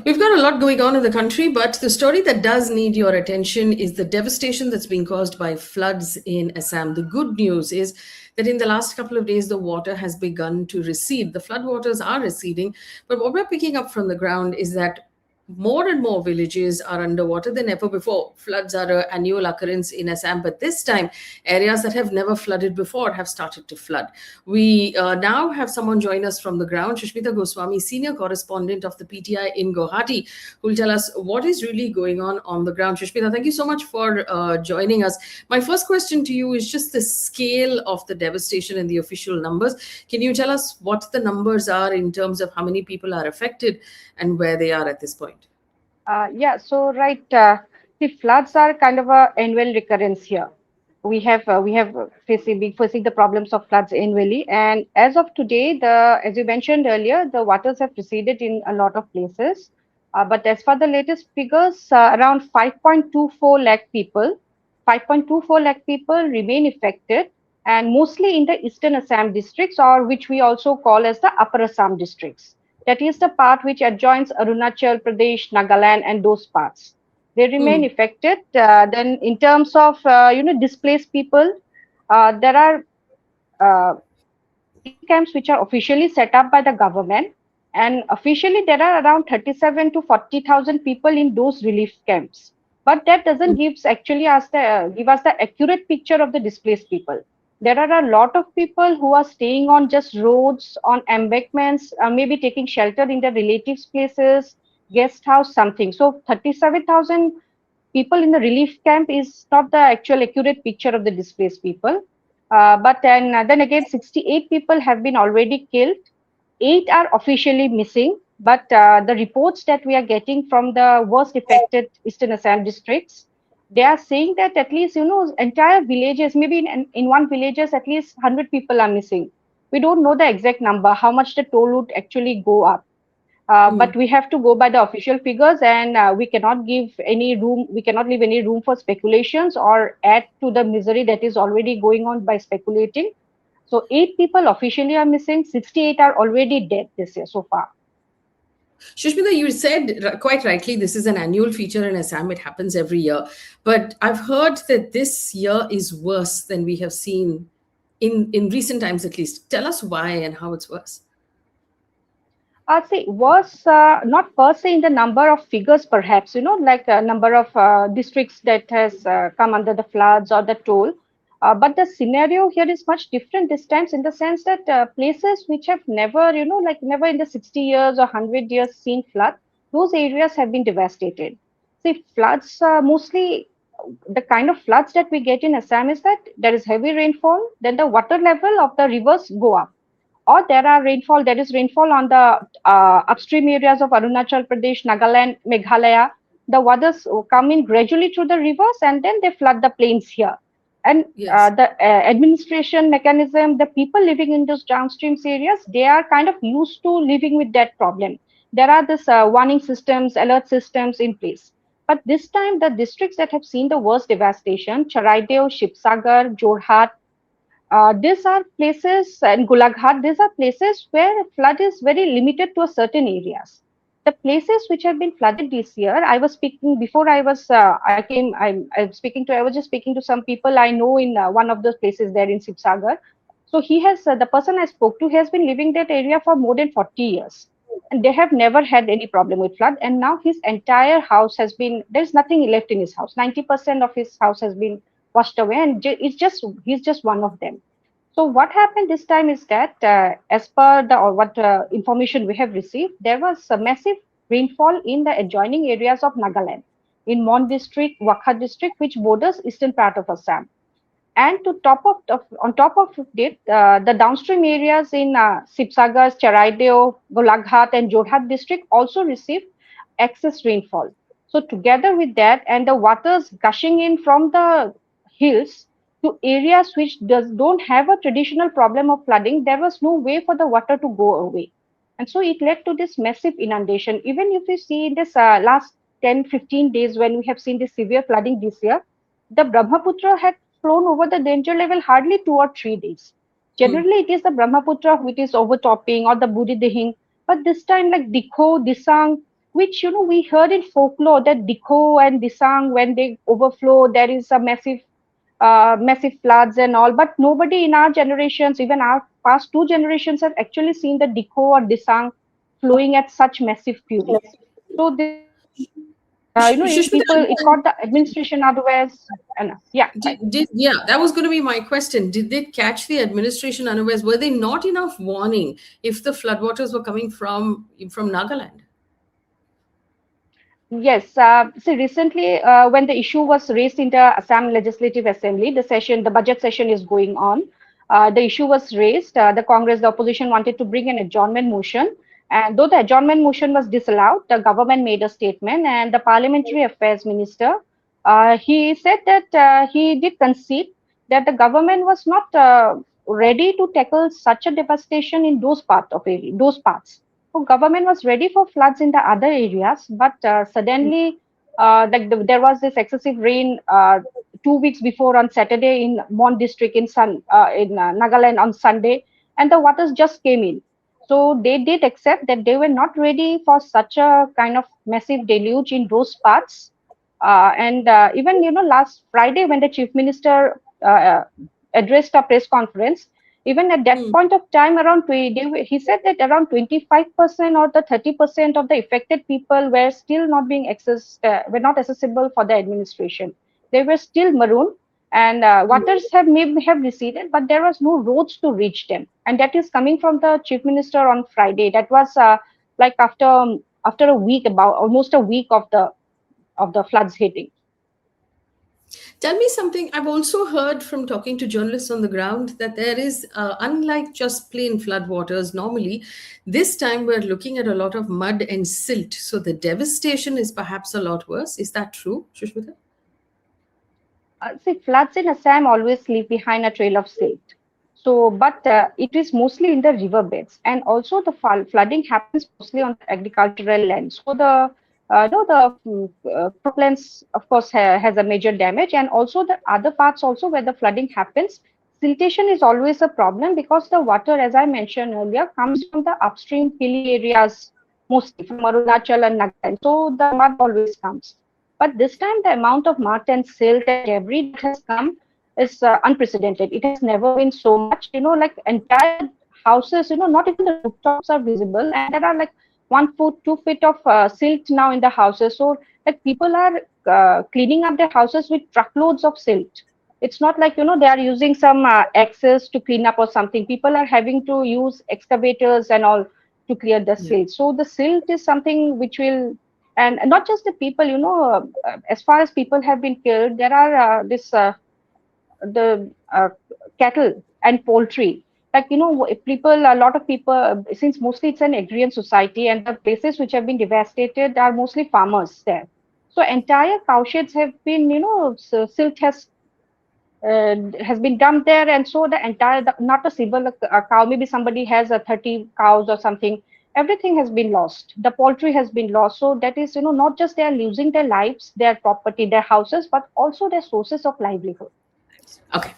We've got a lot going on in the country, but the story that does need your attention is the devastation that's being caused by floods in Assam. The good news is that in the last couple of days, the water has begun to recede. The floodwaters are receding, but what we're picking up from the ground is that more and more villages are underwater than ever before. Floods are an annual occurrence in Assam, but this time, areas that have never flooded before have started to flood. We now have someone join us from the ground, Sushmita Goswami, senior correspondent of the PTI in Guwahati, who will tell us what is really going on the ground. Sushmita, thank you so much for joining us. My first question to you is just the scale of the devastation and the official numbers. Can you tell us what the numbers are in terms of how many people are affected and where they are at this point? Yeah, so right, the floods are kind of a annual recurrence here. We have facing the problems of floods annually, and as of today, as you mentioned earlier, the waters have receded in a lot of places. But as for the latest figures, around 5.24 lakh people, 5.24 lakh people remain affected, and mostly in the eastern Assam districts, or which we also call as the upper Assam districts. That is the part which adjoins Arunachal Pradesh, Nagaland, and those parts. They remain Hmm. affected. Then, in terms of displaced people, there are relief camps which are officially set up by the government, and officially there are around 37 to 40,000 people in those relief camps. But that doesn't give us the accurate picture of the displaced people. There are a lot of people who are staying on just roads, on embankments, maybe taking shelter in their relatives' places, guest house, something. So 37,000 people in the relief camp is not the actual accurate picture of the displaced people. But then again, 68 people have been already killed. Eight are officially missing. But the reports that we are getting from the worst affected Eastern Assam districts, they are saying that at least, entire villages, maybe in one villages, at least 100 people are missing. We don't know the exact number, how much the toll would actually go up. But we have to go by the official figures, and we cannot leave any room for speculations or add to the misery that is already going on by speculating. So, eight people officially are missing, 68 are already dead this year so far. Shushmita, you said quite rightly this is an annual feature in Assam. It happens every year. But I've heard that this year is worse than we have seen in recent times, at least. Tell us why and how it's worse. See, was not per se in the number of figures, perhaps, like a number of districts that has come under the floods or the toll. But the scenario here is much different this time in the sense that places which have never, like never in the 60 years or 100 years seen flood, those areas have been devastated. See, floods, mostly the kind of floods that we get in Assam is that there is heavy rainfall, then the water level of the rivers go up, or there is rainfall on the upstream areas of Arunachal Pradesh, Nagaland, Meghalaya. The waters come in gradually through the rivers and then they flood the plains here. And Yes. the administration mechanism, the people living in those downstream areas, they are kind of used to living with that problem. There are this warning systems, alert systems in place. But this time, the districts that have seen the worst devastation, Charaideo, Shipsagar, Jorhat, these are places, and Golaghat, these are places where flood is very limited to a certain areas. The places which have been flooded this year, I was speaking before I was just speaking to some people I know in one of those places there in Sibsagar. So the person I spoke to, he has been living that area for more than 40 years. And they have never had any problem with flood. And now his entire house there's nothing left in his house. 90% of his house has been washed away, and he's just one of them. So what happened this time is that, as per the or what information we have received, there was a massive rainfall in the adjoining areas of Nagaland, in Mon district, Wakha district, which borders eastern part of Assam. And on top of it, the downstream areas in Sibsagar, Charaideo, Golaghat, and Jorhat district also received excess rainfall. So together with that, and the waters gushing in from the hills to areas which don't have a traditional problem of flooding, there was no way for the water to go away. And so it led to this massive inundation. Even if you see in this last 10-15 days when we have seen this severe flooding this year, the Brahmaputra had flown over the danger level hardly 2 or 3 days. Hmm. Generally, it is the Brahmaputra which is overtopping, or the Budi Dihing. But this time, like Dikho, Disang, which we heard in folklore that Dikho and Disang, when they overflow, there is a massive floods and all. But nobody in our generations, even our past two generations, have actually seen the Dikho or Disang flowing at such massive fury. So this Shushmita, it caught the administration unawares. And yeah, right. yeah, that was going to be my question. Did they catch the administration unawares? Were they not enough warning if the floodwaters were coming from Nagaland? Yes. See, recently, when the issue was raised in the Assam Legislative Assembly, the budget session is going on. The issue was raised. The Congress, the opposition wanted to bring an adjournment motion. And though the adjournment motion was disallowed, the government made a statement, and the Parliamentary Affairs Minister, he said that he did concede that the government was not ready to tackle such a devastation in those parts. So government was ready for floods in the other areas, but suddenly, there was this excessive rain 2 weeks before on Saturday in Mon district in Nagaland on Sunday, and the waters just came in. So they did accept that they were not ready for such a kind of massive deluge in those parts. And even last Friday when the chief minister addressed a press conference, even at that Hmm. point of time, he said that around 25% or the 30% of the affected people were still not being were not accessible for the administration. They were still marooned, and waters may have receded, but there was no roads to reach them. And that is coming from the chief minister on Friday. That was like after a week, about almost a week of the floods hitting. Tell me something. I've also heard from talking to journalists on the ground that there is, unlike just plain floodwaters, normally, this time we're looking at a lot of mud and silt. So the devastation is perhaps a lot worse. Is that true, Shushmita? See, floods in Assam always leave behind a trail of silt. So, but it is mostly in the riverbeds, and also the flooding happens mostly on the agricultural land. So the croplands, of course, has a major damage, and also the other parts also where the flooding happens. Siltation is always a problem because the water, as I mentioned earlier, comes from the upstream hilly areas, mostly from Arunachal and Nagaland. So the mud always comes. But this time, the amount of mud and silt and debris that has come is unprecedented. It has never been so much. Like entire houses, not even the rooftops are visible, and there are like 1 foot, 2 feet of silt now in the houses. So, like people are cleaning up their houses with truckloads of silt. It's not like they are using some axes to clean up or something. People are having to use excavators and all to clear the Yeah. silt. So the silt is something which will, and not just the people, as far as people have been killed, there are this the cattle and poultry. Like people, a lot of people, since mostly it's an agrarian society, and the places which have been devastated are mostly farmers there. So entire cowsheds have been, silt has been dumped there, and so not a single cow, maybe somebody has a 30 cows or something, everything has been lost, the poultry has been lost. So that is, not just they are losing their lives, their property, their houses, but also their sources of livelihood. Okay.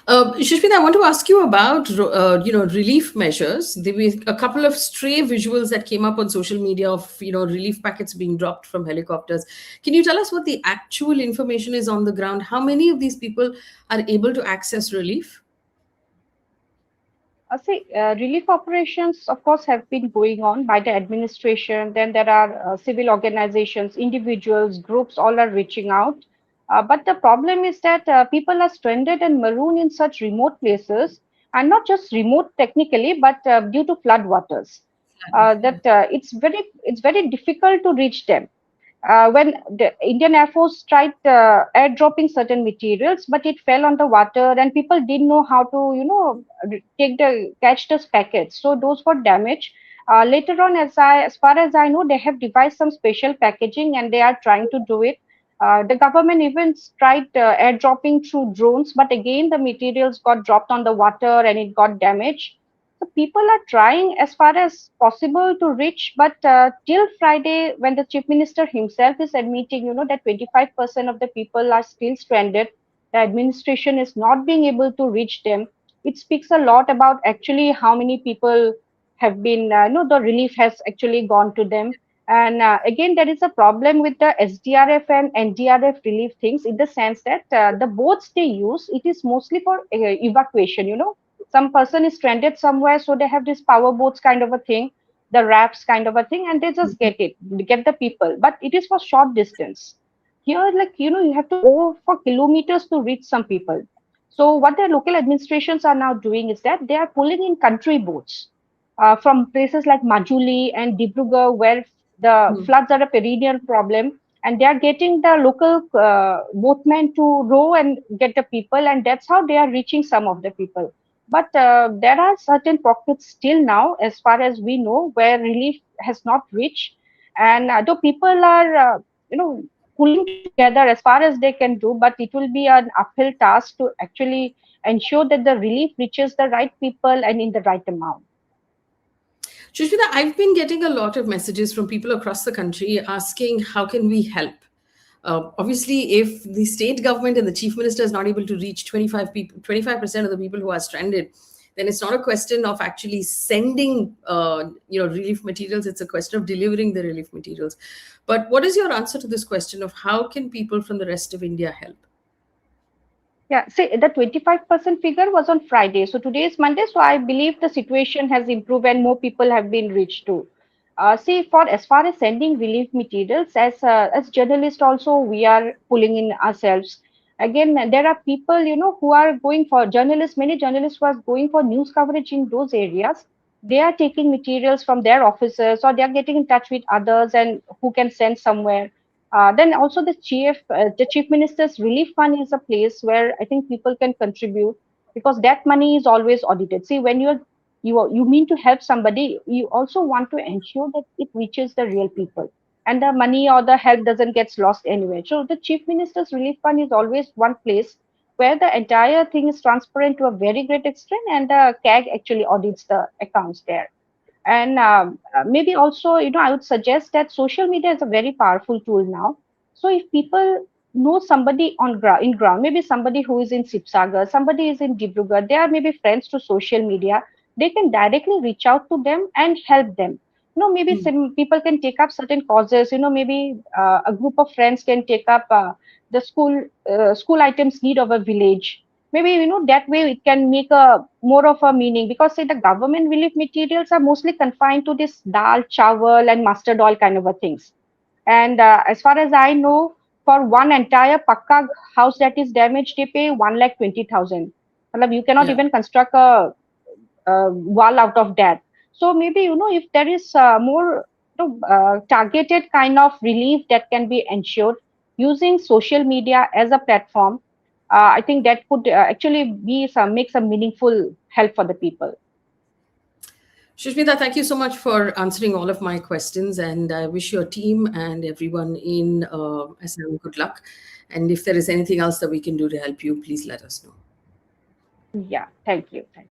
Shushmita, I want to ask you about relief measures. There were a couple of stray visuals that came up on social media of relief packets being dropped from helicopters. Can you tell us what the actual information is on the ground? How many of these people are able to access relief? See, relief operations, of course, have been going on by the administration. Then there are civil organizations, individuals, groups, all are reaching out. But the problem is that people are stranded and marooned in such remote places, and not just remote technically, but due to floodwaters. That it's very difficult to reach them. When the Indian Air Force tried airdropping certain materials, but it fell on the water, and people didn't know how to, catch those packets. So those got damaged. Later on, as far as I know, they have devised some special packaging, and they are trying to do it. The government even tried airdropping through drones, but again, the materials got dropped on the water and it got damaged. So people are trying as far as possible to reach, but till Friday, when the chief minister himself is admitting, that 25% of the people are still stranded, the administration is not being able to reach them. It speaks a lot about actually how many people have been, the relief has actually gone to them. And again, there is a problem with the SDRF and NDRF relief things, in the sense that the boats they use, it is mostly for evacuation. Some person is stranded somewhere, so they have this power boats kind of a thing, the rafts kind of a thing, and they just get the people. But it is for short distance. Here, like you have to go for kilometers to reach some people. So what the local administrations are now doing is that they are pulling in country boats from places like Majuli and Dibrugarh, where the Hmm. floods are a perennial problem, and they are getting the local boatmen to row and get the people, and that's how they are reaching some of the people. But there are certain pockets still now, as far as we know, where relief has not reached, and though people are, pulling together as far as they can do, but it will be an uphill task to actually ensure that the relief reaches the right people and in the right amount. Shushmita, I've been getting a lot of messages from people across the country asking how can we help. Obviously, if the state government and the chief minister is not able to reach 25% of the people who are stranded, then it's not a question of actually sending, relief materials. It's a question of delivering the relief materials. But what is your answer to this question of how can people from the rest of India help? Yeah, see, the 25% figure was on Friday. So today is Monday. So I believe the situation has improved and more people have been reached too. See, for as far as sending relief materials, as journalists also, we are pulling in ourselves. Again, there are people, who are going for journalists, many journalists who are going for news coverage in those areas. They are taking materials from their officers, or they are getting in touch with others and who can send somewhere. Then also the chief minister's relief fund is a place where I think people can contribute, because that money is always audited. See, when you mean to help somebody, you also want to ensure that it reaches the real people, and the money or the help doesn't get lost anywhere. So the chief minister's relief fund is always one place where the entire thing is transparent to a very great extent, and the CAG actually audits the accounts there. And maybe also, I would suggest that social media is a very powerful tool now. So if people know somebody on ground, in ground, maybe somebody who is in Sipsagar, somebody is in Dibrugarh, they are maybe friends to social media, they can directly reach out to them and help them. Maybe Hmm. some people can take up certain causes. Maybe a group of friends can take up the school items need of a village. Maybe that way it can make a more of a meaning, because say the government relief materials are mostly confined to this dal chawal and mustard oil kind of a things. And as far as I know, for one entire pakka house that is damaged, they pay 1,20,000. You cannot Yeah. even construct a wall out of that. So maybe if there is more targeted kind of relief that can be ensured using social media as a platform, I think that could actually be make some meaningful help for the people. Shushmita, thank you so much for answering all of my questions, and I wish your team and everyone in Assam good luck. And if there is anything else that we can do to help you, please let us know. Yeah, thank you.